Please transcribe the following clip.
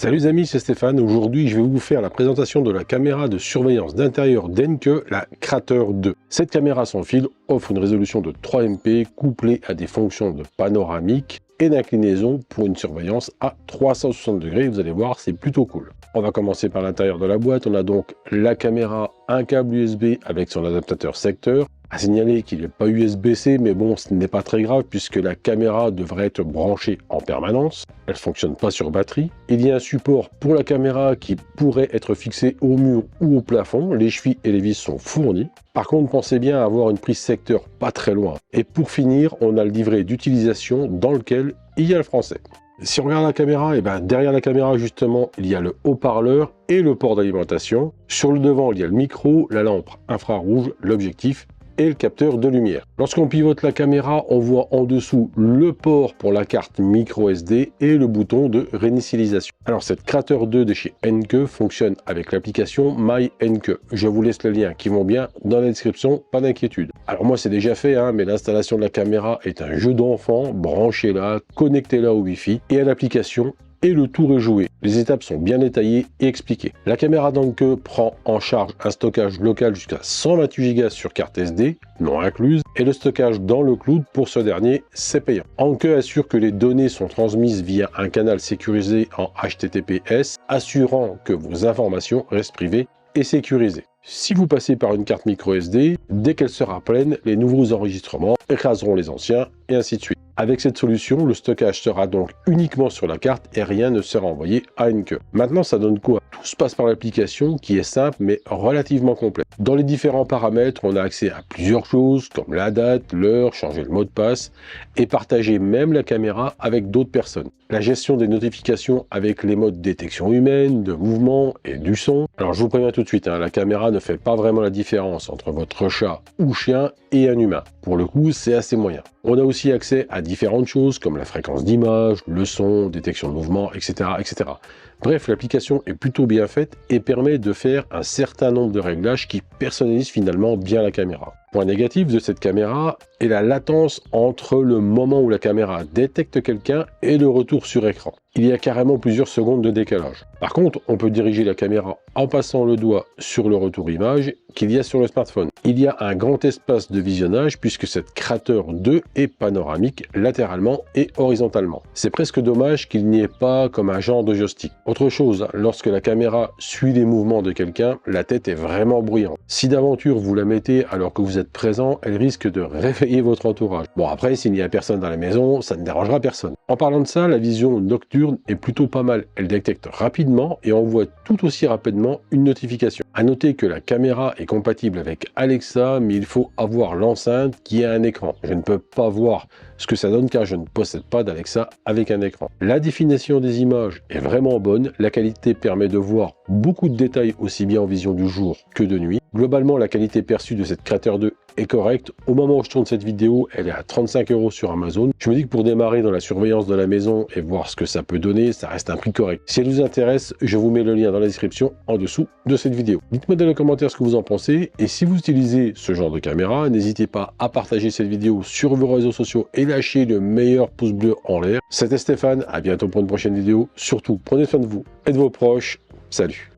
Salut les amis, c'est Stéphane. Aujourd'hui, je vais vous faire la présentation de la caméra de surveillance d'intérieur d'Encke, la Krater 2. Cette caméra sans fil offre une résolution de 3 MP couplée à des fonctions de panoramique et d'inclinaison pour une surveillance à 360 degrés. Vous allez voir, c'est plutôt cool. On va commencer par l'intérieur de la boîte. On a donc la caméra, un câble USB avec son adaptateur secteur. À signaler qu'il n'est pas USB-C, mais bon, ce n'est pas très grave puisque la caméra devrait être branchée en permanence. Elle ne fonctionne pas sur batterie. Il y a un support pour la caméra qui pourrait être fixé au mur ou au plafond. Les chevilles et les vis sont fournies. Par contre, pensez bien à avoir une prise secteur pas très loin. Et pour finir, on a le livret d'utilisation dans lequel il y a le français. Si on regarde la caméra, et derrière la caméra justement, il y a le haut-parleur et le port d'alimentation. Sur le devant, il y a le micro, la lampe infrarouge, l'objectif et le capteur de lumière. Lorsqu'on pivote la caméra, on voit en dessous le port pour la carte micro SD et le bouton de réinitialisation. Alors cette Krater 2 de chez Encke fonctionne avec l'application My Encke. Je vous laisse les liens qui vont bien dans la description, pas d'inquiétude. Alors moi c'est déjà fait, mais l'installation de la caméra est un jeu d'enfant. Branchez-la, connectez-la au Wi-Fi et à l'application. Et le tour est joué. Les étapes sont bien détaillées et expliquées. La caméra d'Encke prend en charge un stockage local jusqu'à 128 Go sur carte SD, non incluse, et le stockage dans le cloud pour ce dernier, c'est payant. Encke assure que les données sont transmises via un canal sécurisé en HTTPS, assurant que vos informations restent privées et sécurisées. Si vous passez par une carte micro SD, dès qu'elle sera pleine, les nouveaux enregistrements écraseront les anciens et ainsi de suite. Avec cette solution, le stockage sera donc uniquement sur la carte et rien ne sera envoyé à Encke. Maintenant, ça donne quoi? Tout se passe par l'application qui est simple mais relativement complète. Dans les différents paramètres, on a accès à plusieurs choses comme la date, l'heure, changer le mot de passe et partager même la caméra avec d'autres personnes. La gestion des notifications avec les modes détection humaine, de mouvement et du son. Alors je vous préviens tout de suite, la caméra ne fait pas vraiment la différence entre votre chat ou chien et un humain. Pour le coup, c'est assez moyen. On a aussi accès à différentes choses comme la fréquence d'image, le son, détection de mouvement, etc. etc. Bref, l'application est plutôt bien faite et permet de faire un certain nombre de réglages qui personnalisent finalement bien la caméra. Point négatif de cette caméra est la latence entre le moment où la caméra détecte quelqu'un et le retour sur écran. Il y a carrément plusieurs secondes de décalage. Par contre, on peut diriger la caméra en passant le doigt sur le retour image qu'il y a sur le smartphone. Il y a un grand espace de visionnage puisque cette Krater 2 est panoramique latéralement et horizontalement. C'est presque dommage qu'il n'y ait pas comme un genre de joystick. Autre chose, lorsque la caméra suit les mouvements de quelqu'un, la tête est vraiment bruyante. Si d'aventure vous la mettez alors que vous êtes présent, elle risque de réveiller votre entourage. Bon après, s'il n'y a personne dans la maison, ça ne dérangera personne. En parlant de ça, la vision nocturne est plutôt pas mal. Elle détecte rapidement et envoie tout aussi rapidement une notification. À noter que la caméra est compatible avec Alexa, mais il faut avoir l'enceinte qui a un écran. Je ne peux pas voir ce que ça donne car je ne possède pas d'Alexa avec un écran. La définition des images est vraiment bonne. La qualité permet de voir beaucoup de détails aussi bien en vision du jour que de nuit. Globalement, la qualité perçue de cette Krater 2 est correcte. Au moment où je tourne cette vidéo, elle est à 35 € sur Amazon. Je me dis que pour démarrer dans la surveillance de la maison et voir ce que ça peut donner, ça reste un prix correct. Si elle vous intéresse, je vous mets le lien dans la description en dessous de cette vidéo. Dites-moi dans les commentaires ce que vous en pensez et si vous utilisez ce genre de caméra, n'hésitez pas à partager cette vidéo sur vos réseaux sociaux et lâcher le meilleur pouce bleu en l'air. C'était Stéphane, à bientôt pour une prochaine vidéo. Surtout, prenez soin de vous et de vos proches. Salut!